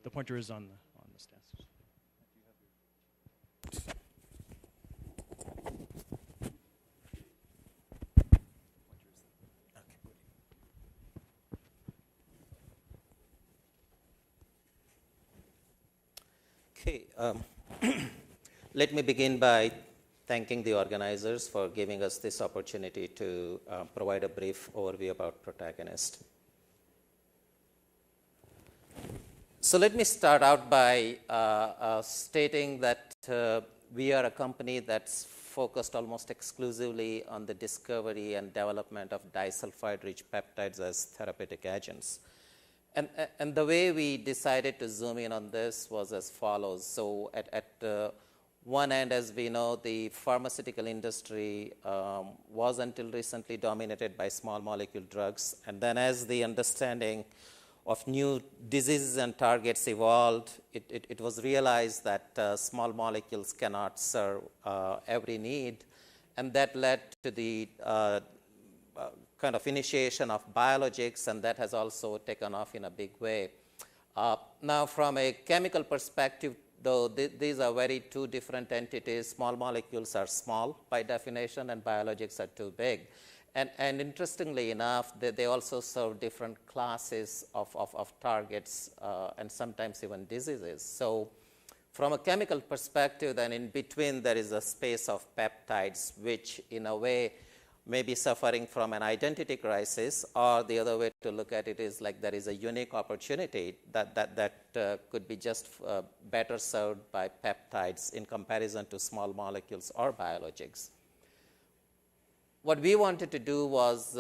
The pointer is on the stats. Okay, let me begin by thanking the organizers for giving us this opportunity to provide a brief overview about Protagonist. So let me start out by stating that we are a company that's focused almost exclusively on the discovery and development of disulfide-rich peptides as therapeutic agents. And the way we decided to zoom in on this was as follows. So at one end, as we know, the pharmaceutical industry was until recently dominated by small molecule drugs. And then as the understanding of new diseases and targets evolved, it was realized that small molecules cannot serve every need. And that led to the kind of initiation of biologics, and that has also taken off in a big way. Now, from a chemical perspective, though, these are very two different entities. Small molecules are small by definition, and biologics are too big. And interestingly enough, they also serve different classes of targets and sometimes even diseases. So from a chemical perspective, then in between there is a space of peptides, which in a way may be suffering from an identity crisis, or the other way to look at it is like there is a unique opportunity that could be just better served by peptides in comparison to small molecules or biologics. What we wanted to do was,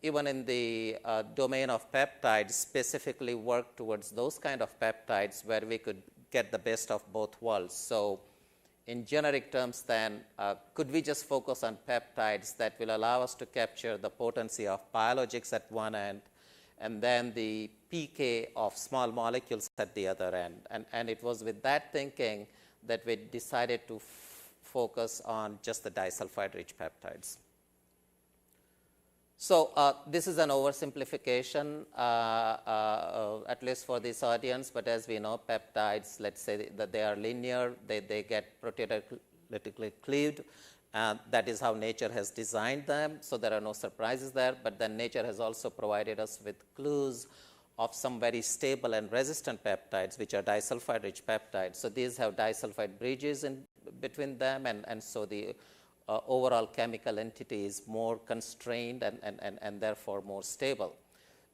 even in the domain of peptides, specifically work towards those kind of peptides where we could get the best of both worlds. So in generic terms, then, could we just focus on peptides that will allow us to capture the potency of biologics at one end, and then the PK of small molecules at the other end? And it was with that thinking that we decided to focus on just the disulfide-rich peptides. So this is an oversimplification, at least for this audience, but as we know, peptides, let's say that they are linear, they get proteolytically cleaved, that is how nature has designed them, so there are no surprises there, but then nature has also provided us with clues of some very stable and resistant peptides, which are disulfide-rich peptides. So these have disulfide bridges in between them, and so the overall chemical entity is more constrained and therefore more stable.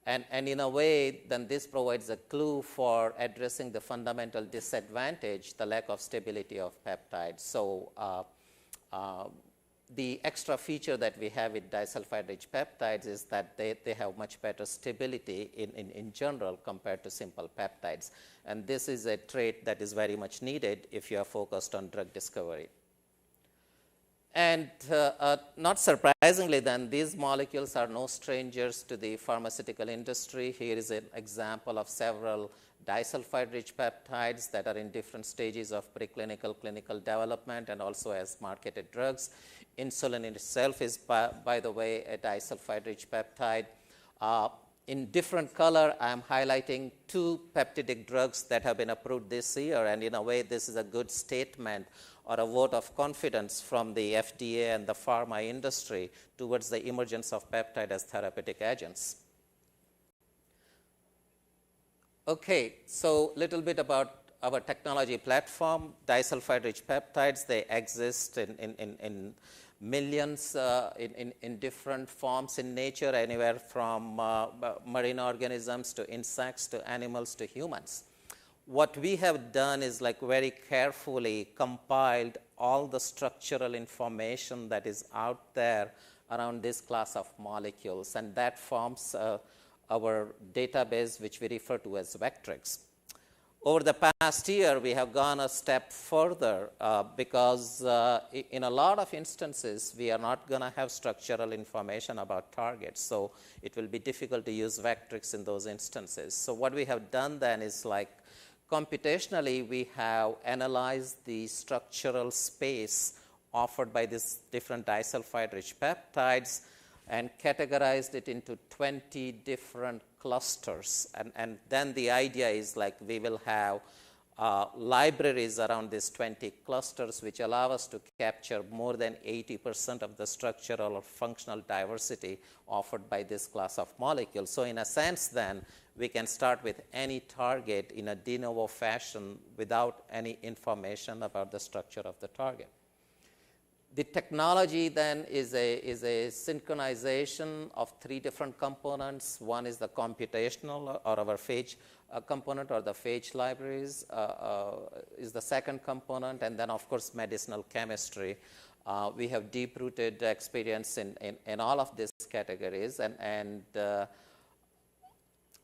And in a way, then this provides a clue for addressing the fundamental disadvantage, the lack of stability of peptides. So the extra feature that we have with disulfide-rich peptides is that they have much better stability in general compared to simple peptides. And this is a trait that is very much needed if you are focused on drug discovery. And not surprisingly, then, these molecules are no strangers to the pharmaceutical industry. Here is an example of several disulfide-rich peptides that are in different stages of preclinical, clinical development, and also as marketed drugs. Insulin in itself is, by the way, a disulfide-rich peptide. In different color, I am highlighting two peptidic drugs that have been approved this year, and in a way, this is a good statement or a vote of confidence from the FDA and the pharma industry towards the emergence of peptide as therapeutic agents. Okay, so little bit about our technology platform. Disulfide-rich peptides, they exist in millions in different forms in nature, anywhere from marine organisms to insects to animals to humans. What we have done is like very carefully compiled all the structural information that is out there around this class of molecules, and that forms our database, which we refer to as Vectrix. Over the past year, we have gone a step further because in a lot of instances, we are not going to have structural information about targets. So it will be difficult to use Vectrix in those instances. So what we have done then is like computationally, we have analyzed the structural space offered by these different disulfide-rich peptides and categorized it into 20 different clusters. And then the idea is like we will have libraries around these 20 clusters, which allow us to capture more than 80% of the structural or functional diversity offered by this class of molecules. So in a sense, then, we can start with any target in a de novo fashion without any information about the structure of the target. The technology then is a synchronization of 3 different components. One is the computational or our phage component, or the phage libraries is the second component, and then of course medicinal chemistry. We have deep-rooted experience in all of these categories, and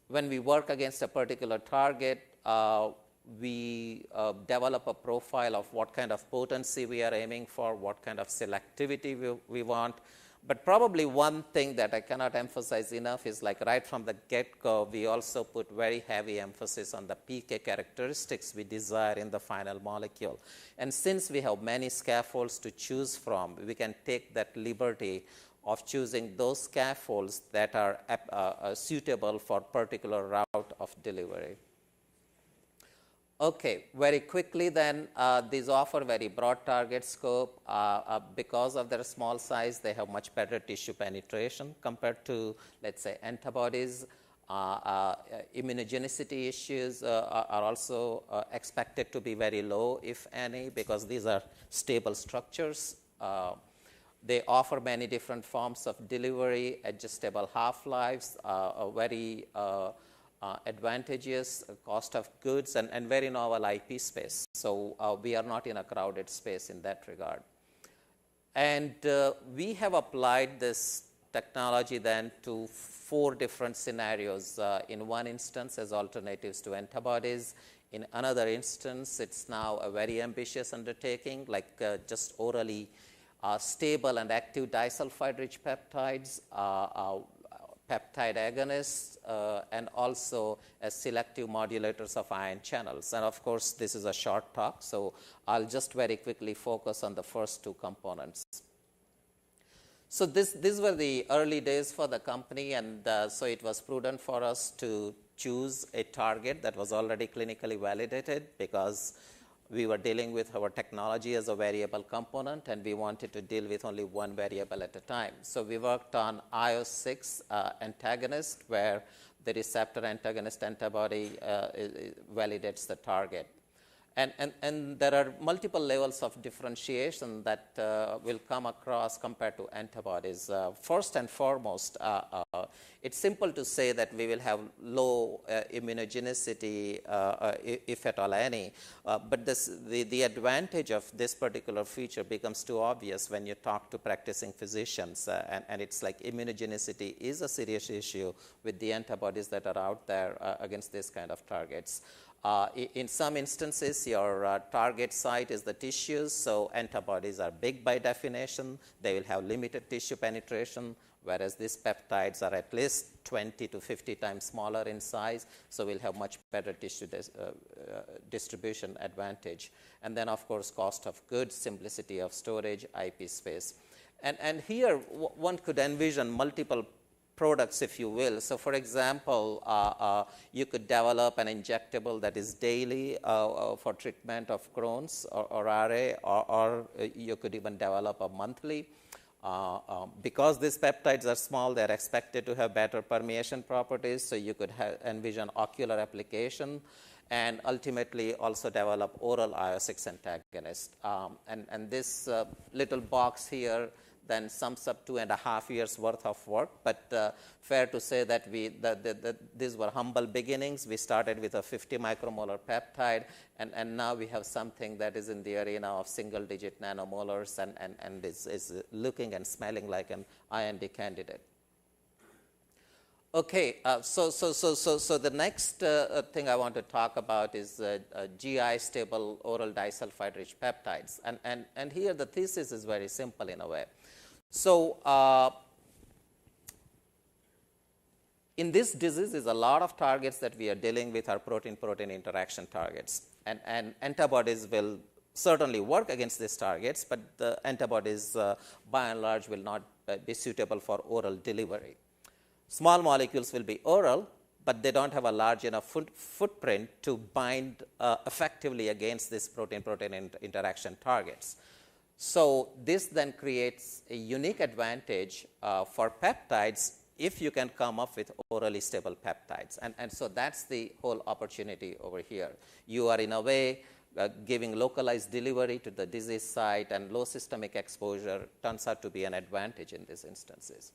when we work against a particular target, we develop a profile of what kind of potency we are aiming for, what kind of selectivity we want. But probably one thing that I cannot emphasize enough is like right from the get-go, we also put very heavy emphasis on the PK characteristics we desire in the final molecule. And since we have many scaffolds to choose from, we can take that liberty of choosing those scaffolds that are suitable for particular route of delivery. Okay, very quickly then, these offer very broad target scope. Because of their small size, they have much better tissue penetration compared to, let's say, antibodies. Immunogenicity issues are also expected to be very low, if any, because these are stable structures. They offer many different forms of delivery, adjustable half-lives, very advantageous cost of goods, and very novel IP space. So we are not in a crowded space in that regard. And we have applied this technology then to 4 different scenarios. In one instance, as alternatives to antibodies. In another instance, it's now a very ambitious undertaking, like just orally stable and active disulfide-rich peptides, peptide agonists, and also as selective modulators of ion channels. And of course, this is a short talk, so I'll just very quickly focus on the first 2 components. So these were the early days for the company, and so it was prudent for us to choose a target that was already clinically validated, because we were dealing with our technology as a variable component, and we wanted to deal with only one variable at a time. So we worked on IO6 antagonist, where the receptor antagonist antibody validates the target. And there are multiple levels of differentiation that will come across compared to antibodies. First and foremost, it's simple to say that we will have low immunogenicity, if at all any, but the advantage of this particular feature becomes too obvious when you talk to practicing physicians, and it's like immunogenicity is a serious issue with the antibodies that are out there against this kind of targets. In some instances, your target site is the tissues, so antibodies are big by definition. They will have limited tissue penetration, whereas these peptides are at least 20 to 50 times smaller in size, so we'll have much better tissue distribution advantage. And then, of course, cost of goods, simplicity of storage, IP space. And here, one could envision multiple products, if you will. So for example, you could develop an injectable that is daily for treatment of Crohn's or RA, or you could even develop a monthly. Because these peptides are small, they're expected to have better permeation properties, so you could envision ocular application, and ultimately also develop oral IO6 antagonist. And this little box here then sums up 2.5 years worth of work, but fair to say that these were humble beginnings. We started with a 50 micromolar peptide, and now we have something that is in the arena of single-digit nanomolars, and is looking and smelling like an IND candidate. Okay, so the next thing I want to talk about is GI stable oral disulfide-rich peptides, and here the thesis is very simple in a way. So in this disease is a lot of targets that we are dealing with are protein-protein interaction targets, and antibodies will certainly work against these targets, but the antibodies by and large will not be suitable for oral delivery. Small molecules will be oral, but they don't have a large enough footprint to bind effectively against this protein-protein interaction targets. So this then creates a unique advantage for peptides if you can come up with orally stable peptides. And so that's the whole opportunity over here. You are in a way giving localized delivery to the disease site, and low systemic exposure turns out to be an advantage in these instances.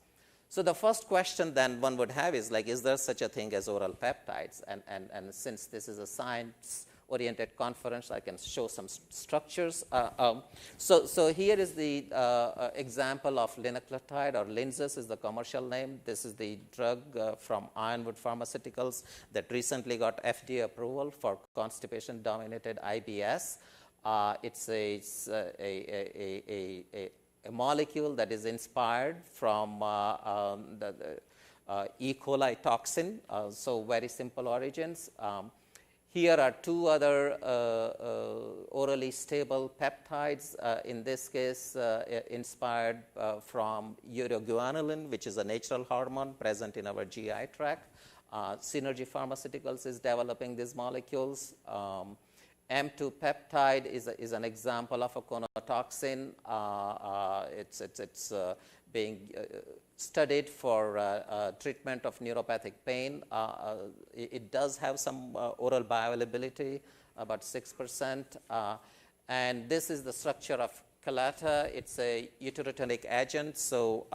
So the first question then one would have is like, is there such a thing as oral peptides? And since this is a science-oriented conference, I can show some structures. So here is the example of linaclotide, or Linzess is the commercial name. This is the drug from Ironwood Pharmaceuticals that recently got FDA approval for constipation-dominated IBS. It's a molecule that is inspired from the E. coli toxin, so very simple origins. Here are two other orally stable peptides, in this case inspired from uroguanilin, which is a natural hormone present in our GI tract. Synergy Pharmaceuticals is developing these molecules. M2 peptide is an example of a conotoxin. It's being studied for treatment of neuropathic pain. It does have some oral bioavailability, about 6%. And this is the structure of Calata. It's a uterotonic agent. So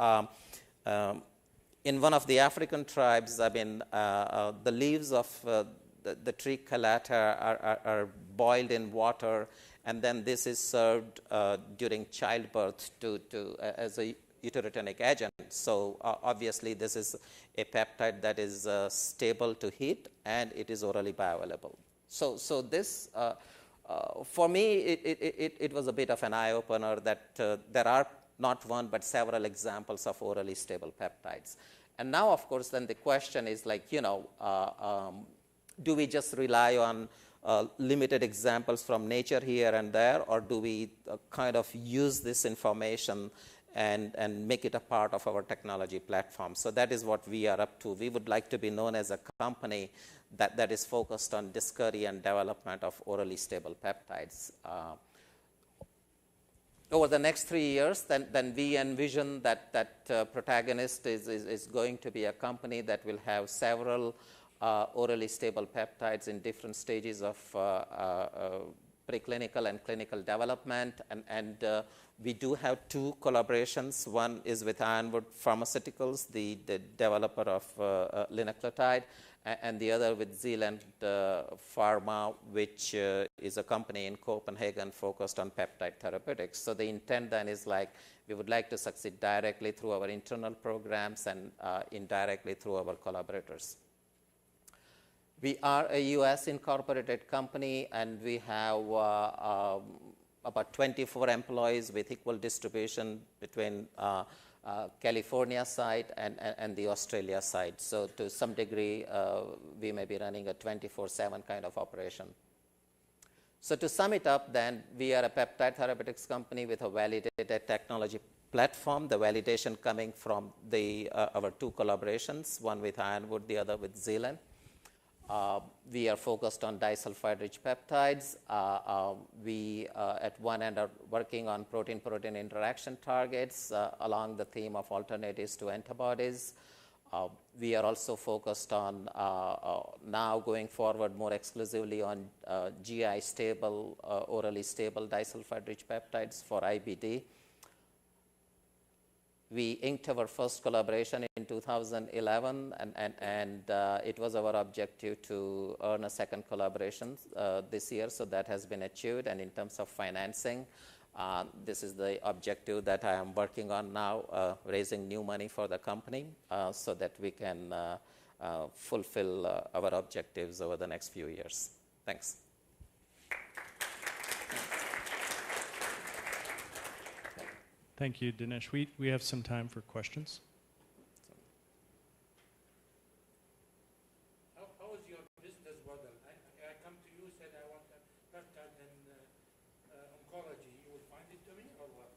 in one of the African tribes, the leaves of the tree Calata are boiled in water, and then this is served during childbirth as a uterotonic agent. So obviously this is a peptide that is stable to heat, and it is orally bioavailable. So this, for me, it was a bit of an eye-opener that there are not one but several examples of orally stable peptides. And now, of course, then the question is like, do we just rely on limited examples from nature here and there, or do we kind of use this information and make it a part of our technology platform? So that is what we are up to. We would like to be known as a company that is focused on discovery and development of orally stable peptides. Over the next 3 years, then we envision that Protagonist is going to be a company that will have several orally stable peptides in different stages of preclinical and clinical development. And we do have 2 collaborations. One is with Ironwood Pharmaceuticals, the developer of linaclotide, and the other with Zealand Pharma, which is a company in Copenhagen focused on peptide therapeutics. So the intent then is like, we would like to succeed directly through our internal programs and indirectly through our collaborators. We are a US incorporated company, and we have about 24 employees with equal distribution between California site and the Australia site. So to some degree, we may be running a 24/7 kind of operation. So to sum it up then, we are a peptide therapeutics company with a validated technology platform, the validation coming from our 2 collaborations, one with Ironwood, the other with Zealand. We are focused on disulfide-rich peptides. We, at one end, are working on protein-protein interaction targets along the theme of alternatives to antibodies. We are also focused on, now going forward, more exclusively on GI-stable, orally stable disulfide-rich peptides for IBD. We inked our first collaboration in 2011, and it was our objective to earn a second collaboration this year, so that has been achieved. And in terms of financing, this is the objective that I am working on now, raising new money for the company so that we can fulfill our objectives over the next few years. Thanks. Thank you, Dinesh. We have some time for questions. How is your business model? I come to you, said I want a peptide in oncology. You will find it to me, or what?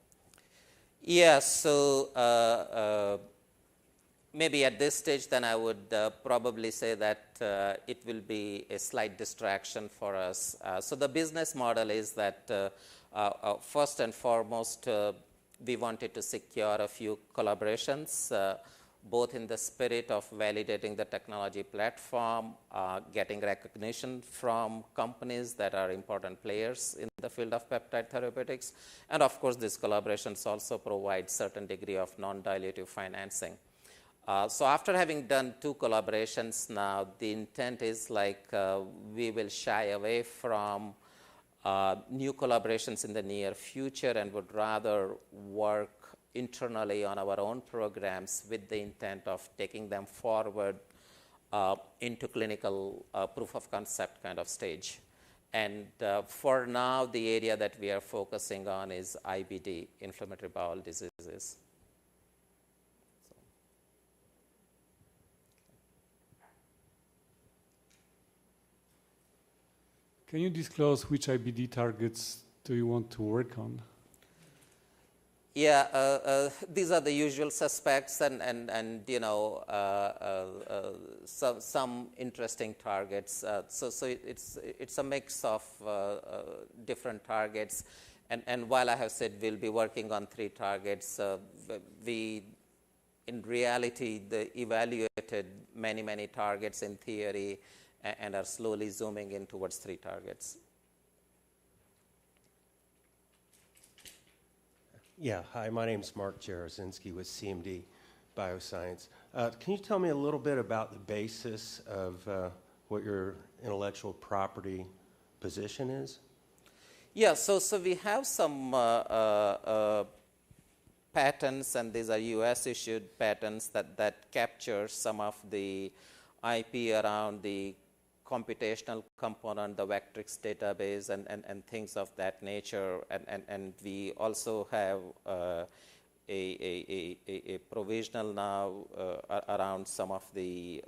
Yes. So maybe at this stage, then I would probably say that it will be a slight distraction for us. So the business model is that first and foremost, we wanted to secure a few collaborations, both in the spirit of validating the technology platform, getting recognition from companies that are important players in the field of peptide therapeutics. And of course, these collaborations also provide certain degree of non-dilutive financing. So after having done 2 collaborations now, the intent is like we will shy away from new collaborations in the near future and would rather work internally on our own programs with the intent of taking them forward into clinical proof of concept kind of stage. And for now, the area that we are focusing on is IBD, inflammatory bowel diseases. Can you disclose which IBD targets do you want to work on? Yeah, these are the usual suspects, and you know, some interesting targets. So it's a mix of different targets, and while I have said we'll be working on 3 targets, we in reality evaluated many targets in theory and are slowly zooming in towards 3 targets. Yeah, hi, my name's Mark Jarosinski with CMD Bioscience. Can you tell me a little bit about the basis of what your intellectual property position is? Yeah, so we have some patents, and these are US issued patents that capture some of the IP around the computational component, the Vectrix database, and things of that nature. And we also have a provisional now around some of the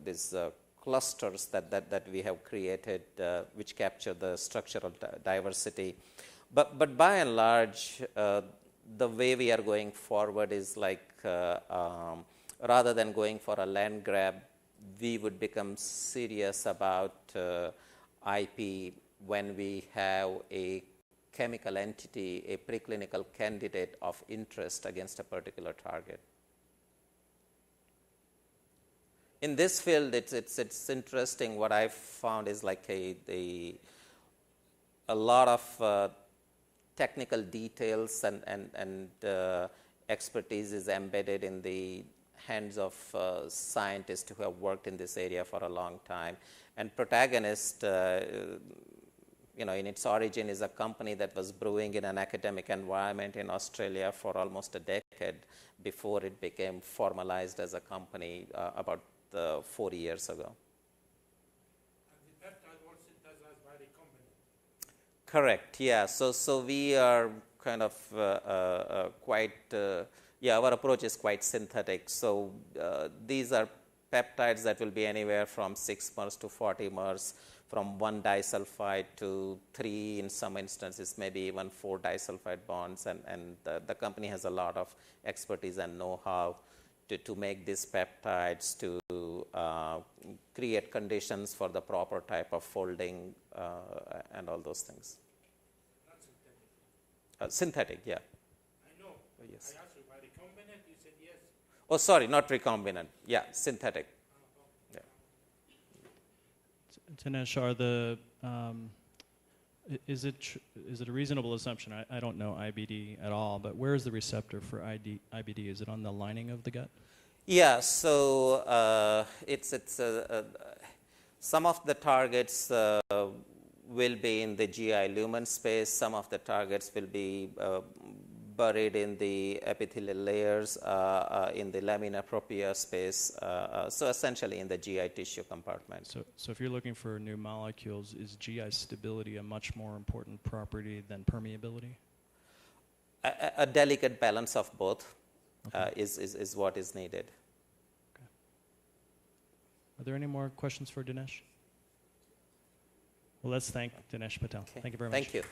these clusters that we have created, which capture the structural diversity. But by and large, the way we are going forward is like rather than going for a land grab, we would become serious about IP when we have a chemical entity, a preclinical candidate of interest against a particular target. In this field, it's interesting. What I've found is like a lot of technical details and expertise is embedded in the hands of scientists who have worked in this area for a long time. And Protagonist, you know, in its origin is a company that was brewing in an academic environment in Australia for almost a decade before it became formalized as a company about 4 years ago. And the peptide was synthesized by recombinant. Correct, yeah. So we are kind of quite our approach is quite synthetic. So these are peptides that will be anywhere from 6 mers to 40 mers, from 1 disulfide to 3, in some instances, maybe even 4 disulfide bonds. And the company has a lot of expertise and know-how to make these peptides, to create conditions for the proper type of folding and all those things. Not synthetic. Synthetic, yeah. I know. Oh, yes. I asked you by recombinant, you said yes. Oh, sorry, not recombinant. Yeah, synthetic. Yeah. Dinesh, are the is it a reasonable assumption? I don't know IBD at all, but where is the receptor for IBD? Is it on the lining of the gut? Yeah, so it's some of the targets will be in the GI lumen space. Some of the targets will be buried in the epithelial layers, in the lamina propria space, so essentially in the GI tissue compartment. So if you're looking for new molecules, is GI stability a much more important property than permeability? A delicate balance of both Okay. is what is needed. Okay. Are there any more questions for Dinesh? Well, let's thank Dinesh Patel. Okay. Thank you very much. Thank you.